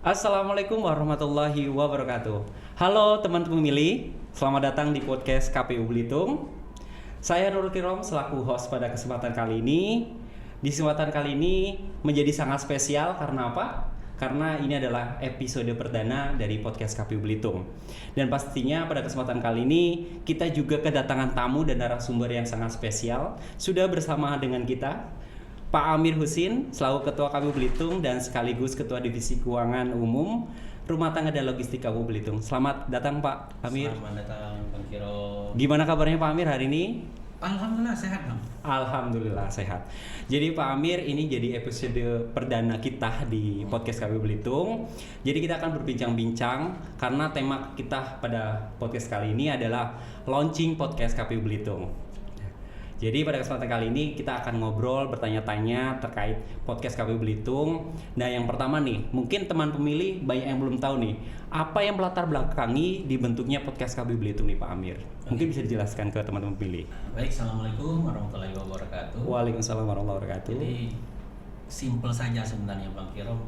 Assalamualaikum warahmatullahi wabarakatuh. Halo teman pemilih, selamat datang di podcast KPU Belitung. Saya Nurul Kirom selaku host pada kesempatan kali ini. Di kesempatan kali ini menjadi sangat spesial karena apa? Karena ini adalah episode perdana dari podcast KPU Belitung. Dan pastinya pada kesempatan kali ini kita juga kedatangan tamu dan narasumber yang sangat spesial. Sudah bersama dengan kita Pak Amir Husin selaku Ketua KPU Belitung dan sekaligus Ketua Divisi Keuangan Umum Rumah Tangga dan Logistik KPU Belitung. Selamat datang Pak Amir. Selamat datang Bang Kiro. Gimana kabarnya Pak Amir hari ini? Alhamdulillah sehat Bang. Alhamdulillah sehat. Jadi Pak Amir, ini jadi episode perdana kita di podcast KPU Belitung. Jadi kita akan berbincang-bincang karena tema kita pada podcast kali ini adalah launching podcast KPU Belitung. Jadi pada kesempatan kali ini kita akan ngobrol, bertanya-tanya terkait podcast KPU Belitung. Nah yang pertama nih, mungkin teman pemilih banyak yang belum tahu nih, apa yang melatar belakangi dibentuknya podcast KPU Belitung nih Pak Amir? Mungkin bisa dijelaskan ke teman-teman pemilih. Baik, Assalamualaikum warahmatullahi wabarakatuh. Waalaikumsalam warahmatullahi wabarakatuh. Jadi simple saja sebenarnya Bang Kiro.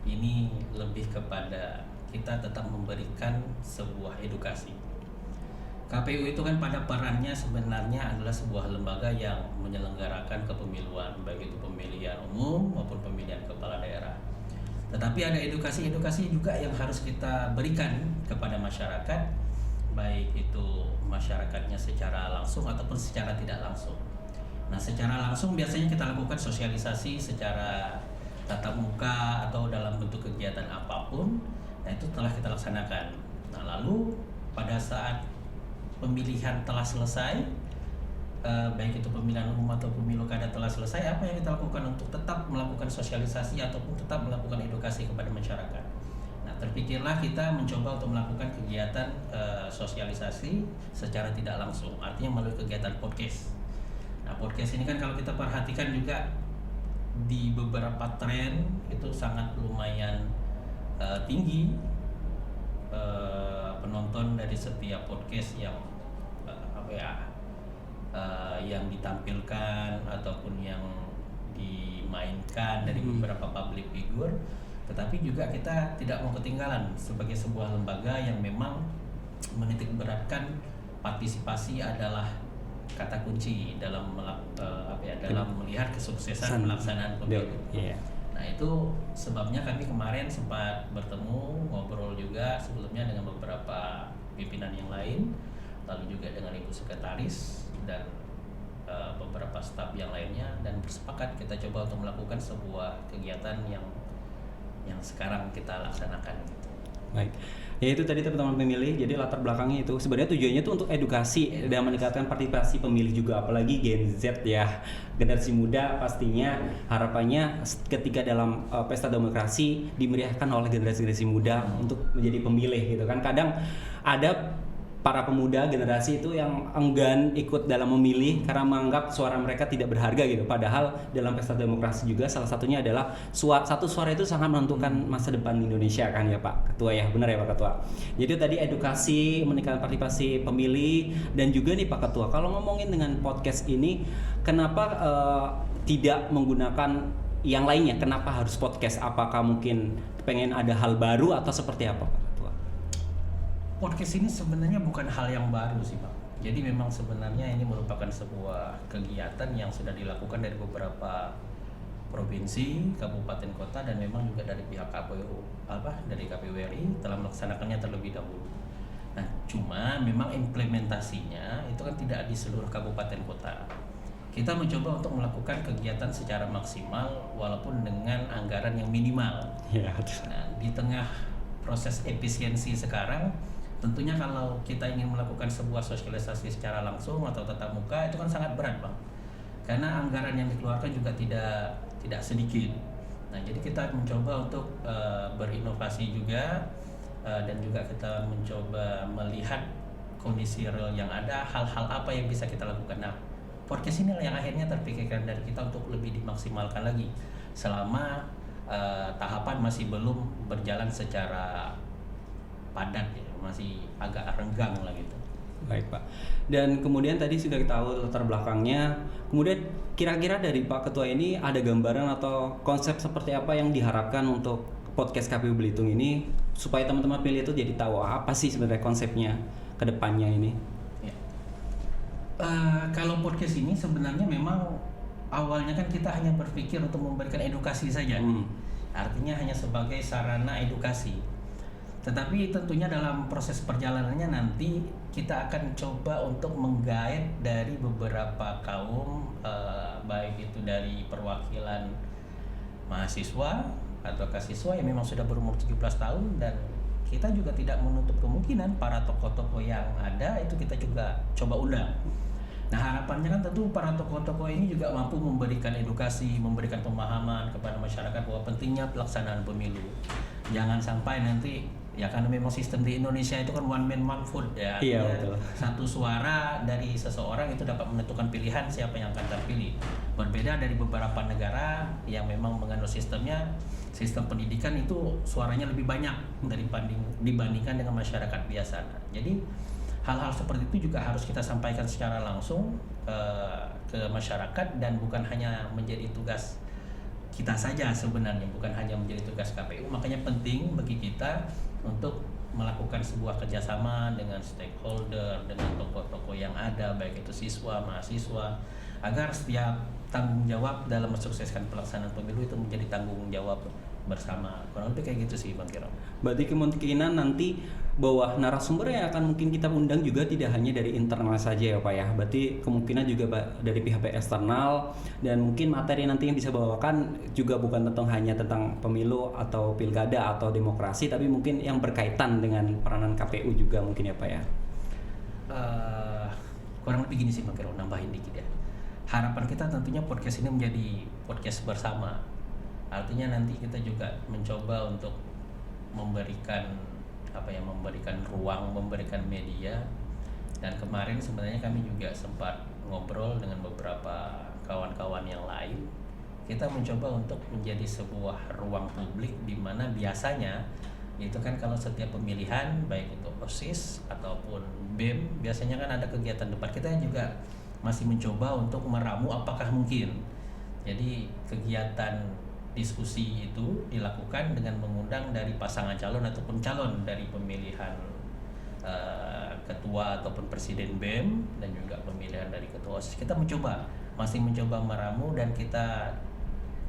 Ini lebih kepada kita tetap memberikan sebuah edukasi. KPU itu kan pada perannya sebenarnya adalah sebuah lembaga yang menyelenggarakan kepemiluan, baik itu pemilihan umum maupun pemilihan kepala daerah. Tetapi ada edukasi-edukasi juga yang harus kita berikan kepada masyarakat, baik itu masyarakatnya secara langsung ataupun secara tidak langsung. Nah, secara langsung biasanya kita lakukan sosialisasi secara tatap muka atau dalam bentuk kegiatan apapun. Nah, itu telah kita laksanakan. Nah, lalu pada saat pemilihan telah selesai, baik itu pemilihan umum atau pemilu kada telah selesai, apa yang kita lakukan untuk tetap melakukan sosialisasi ataupun tetap melakukan edukasi kepada masyarakat. Nah, terpikirlah kita mencoba untuk melakukan kegiatan sosialisasi secara tidak langsung, artinya melalui kegiatan podcast. Nah, podcast ini kan kalau kita perhatikan juga di beberapa tren itu sangat lumayan tinggi penonton dari setiap podcast yang yang ditampilkan ataupun yang dimainkan dari beberapa public figure. Tetapi juga kita tidak mau ketinggalan sebagai sebuah lembaga yang memang menitik beratkan partisipasi adalah kata kunci dalam dalam melihat kesuksesan pelaksanaan pemilu. Nah, itu sebabnya kami kemarin sempat bertemu, ngobrol juga sebelumnya dengan beberapa pimpinan yang lain, lalu juga dengan Ibu Sekretaris dan beberapa staf yang lainnya, dan bersepakat kita coba untuk melakukan sebuah kegiatan yang sekarang kita laksanakan gitu. Baik. Ya itu tadi teman-teman pemilih, jadi latar belakangnya itu sebenarnya tujuannya itu untuk edukasi dan meningkatkan partisipasi pemilih juga, apalagi Gen Z ya, generasi muda. Pastinya harapannya ketika dalam pesta demokrasi dimeriahkan oleh generasi muda untuk menjadi pemilih gitu kan. Kadang ada para pemuda generasi itu yang enggan ikut dalam memilih karena menganggap suara mereka tidak berharga gitu. Padahal dalam pesta demokrasi juga salah satunya adalah satu suara itu sangat menentukan masa depan Indonesia kan ya Pak Ketua ya, benar ya Pak Ketua. Jadi tadi edukasi, meningkatkan partisipasi pemilih, dan juga nih Pak Ketua, kalau ngomongin dengan podcast ini, kenapa tidak menggunakan yang lainnya? Kenapa harus podcast? Apakah mungkin pengen ada hal baru atau seperti apa Pak? Podcast ini sebenarnya bukan hal yang baru sih Pak. Jadi memang sebenarnya ini merupakan sebuah kegiatan yang sudah dilakukan dari beberapa provinsi, kabupaten, kota, dan memang juga dari pihak dari KPU RI telah melaksanakannya terlebih dahulu. Nah, cuma memang implementasinya itu kan tidak di seluruh kabupaten kota. Kita mencoba untuk melakukan kegiatan secara maksimal walaupun dengan anggaran yang minimal. Nah, di tengah proses efisiensi sekarang, tentunya kalau kita ingin melakukan sebuah sosialisasi secara langsung atau tatap muka itu kan sangat berat Bang, karena anggaran yang dikeluarkan juga tidak sedikit. Nah, jadi kita mencoba untuk berinovasi juga, dan juga kita mencoba melihat kondisi real yang ada, hal-hal apa yang bisa kita lakukan. Nah, podcast inilah yang akhirnya terpikirkan dari kita untuk lebih dimaksimalkan lagi selama tahapan masih belum berjalan secara padat ya, masih agak renggang lah gitu. Baik Pak. Dan kemudian tadi sudah kita tahu latar belakangnya. Kemudian kira-kira dari Pak Ketua ini ada gambaran atau konsep seperti apa yang diharapkan untuk podcast KPU Belitung ini supaya teman-teman pilih itu jadi tahu apa sih sebenarnya konsepnya ke depannya ini? Ya. Kalau podcast ini sebenarnya memang awalnya kan kita hanya berpikir untuk memberikan edukasi saja. Artinya hanya sebagai sarana edukasi. Tetapi tentunya dalam proses perjalanannya nanti kita akan coba untuk menggait dari beberapa kaum, baik itu dari perwakilan mahasiswa atau siswa yang memang sudah berumur 17 tahun, dan kita juga tidak menutup kemungkinan para tokoh-tokoh yang ada itu kita juga coba undang. Nah, harapannya kan tentu para tokoh-tokoh ini juga mampu memberikan edukasi, memberikan pemahaman kepada masyarakat bahwa pentingnya pelaksanaan pemilu. Jangan sampai nanti, ya karena memang sistem di Indonesia itu kan one man one vote ya. Iya, betul. Satu suara dari seseorang itu dapat menentukan pilihan siapa yang akan terpilih. Berbeda dari beberapa negara yang memang menganut sistem pendidikan itu suaranya lebih banyak dibandingkan dengan masyarakat biasa. Jadi hal-hal seperti itu juga harus kita sampaikan secara langsung ke masyarakat, dan bukan hanya menjadi tugas kita saja sebenarnya, bukan hanya menjadi tugas KPU. Makanya penting bagi kita untuk melakukan sebuah kerjasama dengan stakeholder, dengan tokoh-tokoh yang ada, baik itu siswa, mahasiswa, agar setiap tanggung jawab dalam mensukseskan pelaksanaan pemilu itu menjadi tanggung jawab bersama. Kurang lebih kayak gitu sih Bang Kiro. Berarti kemungkinan nanti bahwa narasumber yang akan mungkin kita undang juga tidak hanya dari internal saja ya Pak ya. Berarti kemungkinan juga dari pihak eksternal, dan mungkin materi nanti yang bisa bawakan juga bukan hanya tentang pemilu atau pilkada atau demokrasi, tapi mungkin yang berkaitan dengan peranan KPU juga mungkin ya Pak ya. Kurang lebih gini sih Bang Kiro, nambahin dikit ya. Harapan kita tentunya podcast ini menjadi podcast bersama. Artinya nanti kita juga mencoba untuk memberikan ruang, memberikan media. Dan kemarin sebenarnya kami juga sempat ngobrol dengan beberapa kawan-kawan yang lain. Kita mencoba untuk menjadi sebuah ruang publik di mana biasanya itu kan kalau setiap pemilihan, baik itu OSIS ataupun BEM, biasanya kan ada kegiatan debat. Kita juga masih mencoba untuk meramu apakah mungkin jadi kegiatan diskusi itu dilakukan dengan mengundang dari pasangan calon ataupun calon dari pemilihan ketua ataupun presiden BEM, dan juga pemilihan dari ketua OSIS. Kita masih mencoba meramu, dan kita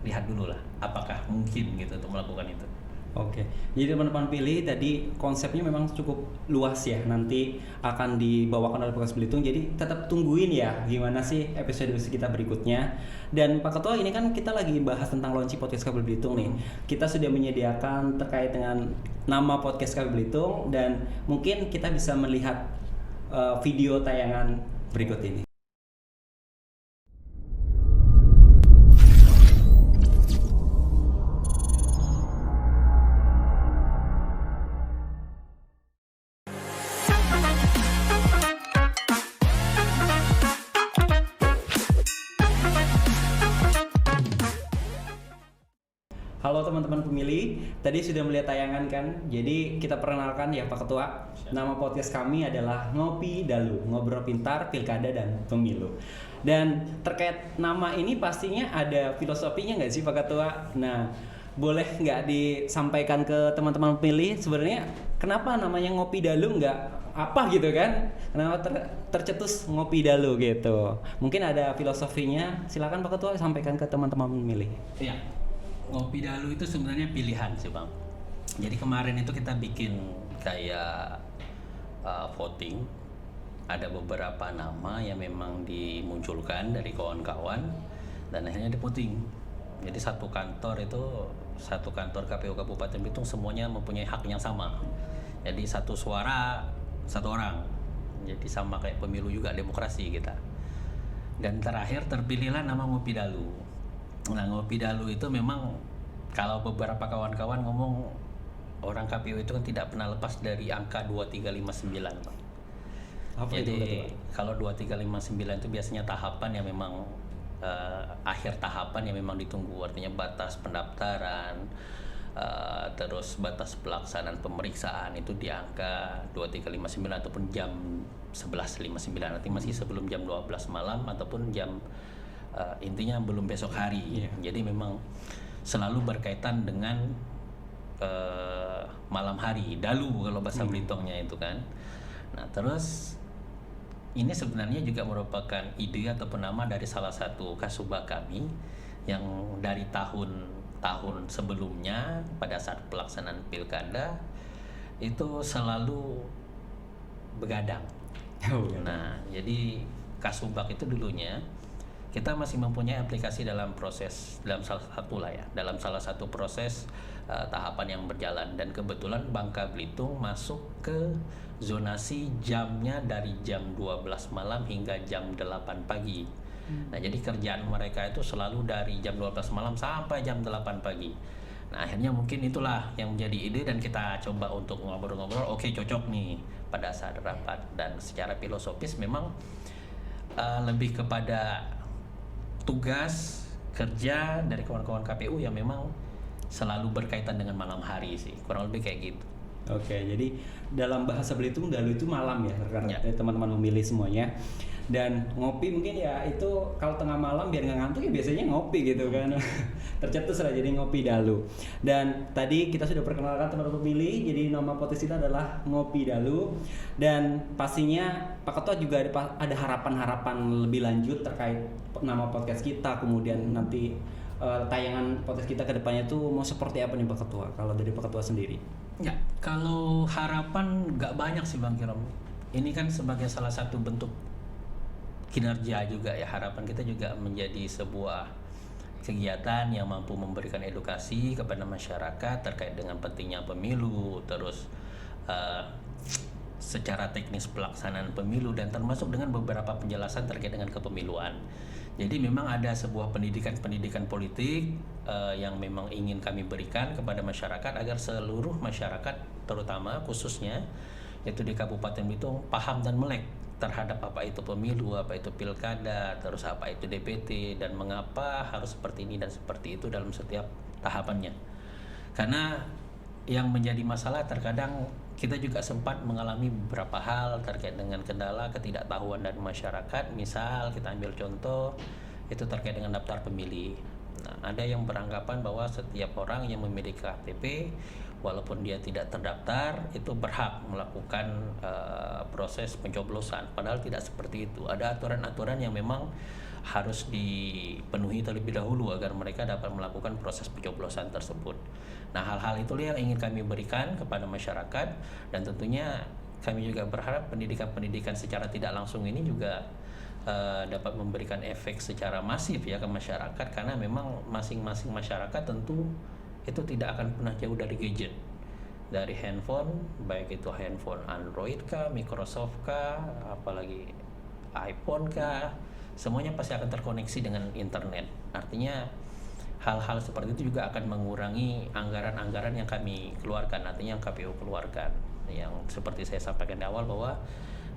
lihat dulu lah apakah mungkin gitu untuk melakukan itu. Oke, jadi teman-teman pilih tadi konsepnya memang cukup luas ya, nanti akan dibawakan oleh Podcast Belitung, jadi tetap tungguin ya gimana sih episode kita berikutnya. Dan Pak Ketua, ini kan kita lagi bahas tentang launching Podcast KPU Belitung nih. Kita sudah menyediakan terkait dengan nama Podcast KPU Belitung, dan mungkin kita bisa melihat video tayangan berikut ini. Halo teman-teman pemilih, tadi sudah melihat tayangan kan? Jadi kita perkenalkan ya Pak Ketua. Nama podcast kami adalah Ngopi Dalu, Ngobrol Pintar Pilkada dan Pemilu. Dan terkait nama ini pastinya ada filosofinya nggak sih Pak Ketua? Nah, boleh nggak disampaikan ke teman-teman pemilih sebenarnya kenapa namanya Ngopi Dalu, nggak apa gitu kan? Kenapa tercetus Ngopi Dalu gitu? Mungkin ada filosofinya, silakan Pak Ketua sampaikan ke teman-teman pemilih. Iya. Ngopi Dalu itu sebenarnya pilihan sih Bang. Jadi kemarin itu kita bikin kayak voting. Ada beberapa nama yang memang dimunculkan dari kawan-kawan, dan akhirnya di-voting. Jadi satu kantor KPU Kabupaten Belitung semuanya mempunyai hak yang sama. Jadi satu suara satu orang. Jadi sama kayak pemilu juga, demokrasi kita. Dan terakhir terpilihlah nama Ngopi Dalu. Nah, Ngopi Dalu itu memang kalau beberapa kawan-kawan ngomong orang KPU itu kan tidak pernah lepas dari angka 2359, Bang. Apa jadi itu, kalau 2359 itu biasanya tahapan yang memang akhir tahapan yang memang ditunggu, artinya batas pendaftaran, terus batas pelaksanaan pemeriksaan itu di angka 2359 ataupun jam 11.59, nanti masih sebelum jam 12 malam ataupun jam intinya belum besok hari. Jadi memang selalu berkaitan dengan malam hari, dalu kalau bahasa Belitongnya itu kan. Nah terus ini sebenarnya juga merupakan ide ataupun nama dari salah satu kasubag kami yang dari tahun sebelumnya pada saat pelaksanaan pilkada itu selalu begadang. Nah, jadi kasubag itu dulunya kita masih mempunyai aplikasi dalam salah satu proses tahapan yang berjalan, dan kebetulan Bangka Belitung masuk ke zonasi jamnya dari jam 12 malam hingga jam 8 pagi. Nah, jadi kerjaan mereka itu selalu dari jam 12 malam sampai jam 8 pagi. Nah, akhirnya mungkin itulah yang menjadi ide dan kita coba untuk ngobrol-ngobrol, oke cocok nih pada saat rapat. Dan secara filosofis memang lebih kepada tugas kerja dari kawan-kawan KPU yang memang selalu berkaitan dengan malam hari sih, kurang lebih kayak gitu. Oke, jadi dalam bahasa Belitung dalu itu malam ya, karena teman-teman memilih semuanya. Dan ngopi mungkin ya itu kalau tengah malam biar nggak ngantuk ya biasanya ngopi gitu kan. Tercetus lah jadi ngopi dalu. Dan tadi kita sudah perkenalkan teman-teman pemilih, jadi nama podcast kita adalah Ngopi Dalu. Dan pastinya Pak Ketua juga ada harapan-harapan lebih lanjut terkait nama podcast kita, kemudian nanti tayangan podcast kita ke depannya tuh mau seperti apa nih Pak Ketua, kalau dari Pak Ketua sendiri? Ya, kalau harapan nggak banyak sih Bang Kiram. Ini kan sebagai salah satu bentuk kinerja juga ya, harapan kita juga menjadi sebuah kegiatan yang mampu memberikan edukasi kepada masyarakat terkait dengan pentingnya pemilu, terus secara teknis pelaksanaan pemilu, dan termasuk dengan beberapa penjelasan terkait dengan kepemiluan. Jadi memang ada sebuah pendidikan politik yang memang ingin kami berikan kepada masyarakat agar seluruh masyarakat, terutama khususnya yaitu di Kabupaten Belitung, paham dan melek terhadap apa itu pemilu, apa itu pilkada, terus apa itu DPT, dan mengapa harus seperti ini dan seperti itu dalam setiap tahapannya. Karena yang menjadi masalah terkadang kita juga sempat mengalami beberapa hal terkait dengan kendala ketidaktahuan dari masyarakat. Misal kita ambil contoh itu terkait dengan daftar pemilih. Nah, ada yang beranggapan bahwa setiap orang yang memiliki KTP walaupun dia tidak terdaftar itu berhak melakukan proses pencoblosan, padahal tidak seperti itu. Ada aturan-aturan yang memang harus dipenuhi terlebih dahulu agar mereka dapat melakukan proses pencoblosan tersebut. Nah, hal-hal itulah yang ingin kami berikan kepada masyarakat, dan tentunya kami juga berharap pendidikan secara tidak langsung ini juga dapat memberikan efek secara masif ya ke masyarakat, karena memang masing-masing masyarakat tentu itu tidak akan pernah jauh dari gadget, dari handphone, baik itu handphone Android kah, Microsoft kah, apalagi iPhone kah, semuanya pasti akan terkoneksi dengan internet. Artinya hal-hal seperti itu juga akan mengurangi anggaran-anggaran yang kami keluarkan, artinya yang KPU keluarkan. Yang seperti saya sampaikan di awal bahwa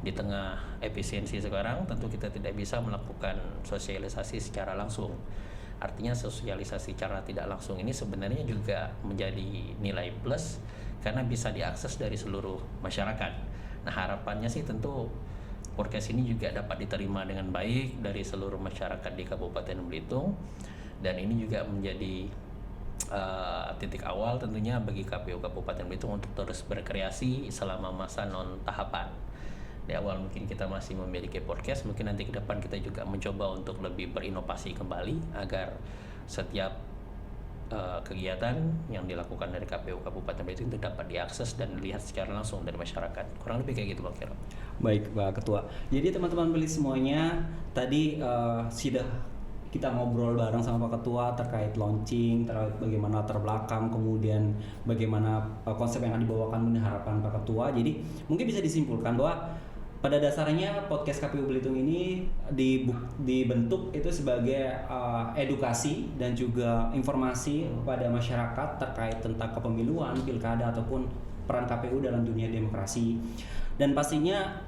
di tengah efisiensi sekarang tentu kita tidak bisa melakukan sosialisasi secara langsung. Artinya sosialisasi secara tidak langsung ini sebenarnya juga menjadi nilai plus karena bisa diakses dari seluruh masyarakat. Nah, harapannya sih tentu podcast ini juga dapat diterima dengan baik dari seluruh masyarakat di Kabupaten Belitung, dan ini juga menjadi titik awal tentunya bagi KPU Kabupaten Belitung untuk terus berkreasi selama masa non tahapan. Di awal mungkin kita masih memiliki podcast, mungkin nanti ke depan kita juga mencoba untuk lebih berinovasi kembali agar setiap kegiatan yang dilakukan dari KPU Kabupaten Belitung itu dapat diakses dan dilihat secara langsung dari masyarakat. Kurang lebih kayak gitu Bang Kiro. Baik Pak Ketua. Jadi teman-teman beli semuanya, tadi sudah kita ngobrol bareng sama Pak Ketua terkait launching, terkait bagaimana latar belakang, kemudian bagaimana konsep yang dibawakan dan harapan Pak Ketua. Jadi mungkin bisa disimpulkan bahwa pada dasarnya podcast KPU Belitung ini dibentuk itu sebagai edukasi dan juga informasi pada masyarakat terkait tentang kepemiluan, pilkada ataupun peran KPU dalam dunia demokrasi. Dan pastinya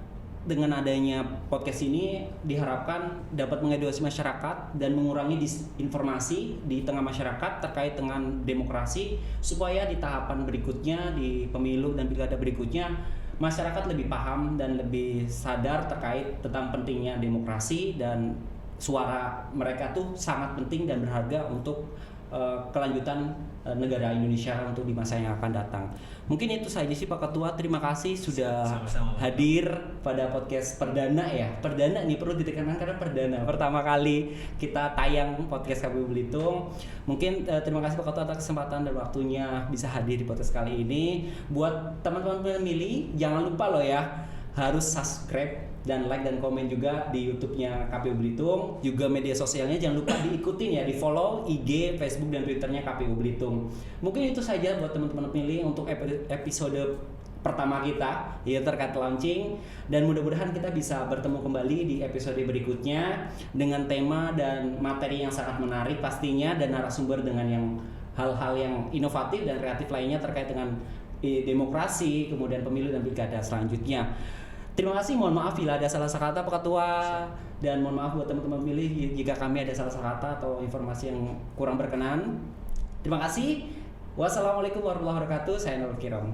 dengan adanya podcast ini diharapkan dapat mengedukasi masyarakat dan mengurangi disinformasi di tengah masyarakat terkait dengan demokrasi, supaya di tahapan berikutnya, di pemilu dan pilkada berikutnya, masyarakat lebih paham dan lebih sadar terkait tentang pentingnya demokrasi, dan suara mereka tuh sangat penting dan berharga untuk kelanjutan negara Indonesia untuk di masa yang akan datang. Mungkin itu saja sih Pak Ketua. Terima kasih sudah Sama-sama. hadir pada podcast perdana ya. Perdana nih perlu ditekankan karena perdana. Pertama kali kita tayang podcast KPU Belitung. Mungkin terima kasih Pak Ketua atas kesempatan dan waktunya bisa hadir di podcast kali ini. Buat teman-teman pemilih jangan lupa loh ya, harus subscribe dan like dan komen juga di YouTube-nya KPU Belitung. Juga media sosialnya jangan lupa diikutin ya, di-follow IG, Facebook dan Twitter-nya KPU Belitung. Mungkin itu saja buat teman-teman pemilih untuk episode pertama kita ya terkait launching, dan mudah-mudahan kita bisa bertemu kembali di episode berikutnya dengan tema dan materi yang sangat menarik pastinya, dan narasumber dengan yang hal-hal yang inovatif dan kreatif lainnya terkait dengan demokrasi, kemudian pemilu dan pilkada selanjutnya. Terima kasih, mohon maaf bila ada salah-salah kata Pak Ketua, dan mohon maaf buat teman-teman pemilih jika kami ada salah-salah kata atau informasi yang kurang berkenan. Terima kasih. Wassalamualaikum warahmatullahi wabarakatuh. Saya Nur Kiram.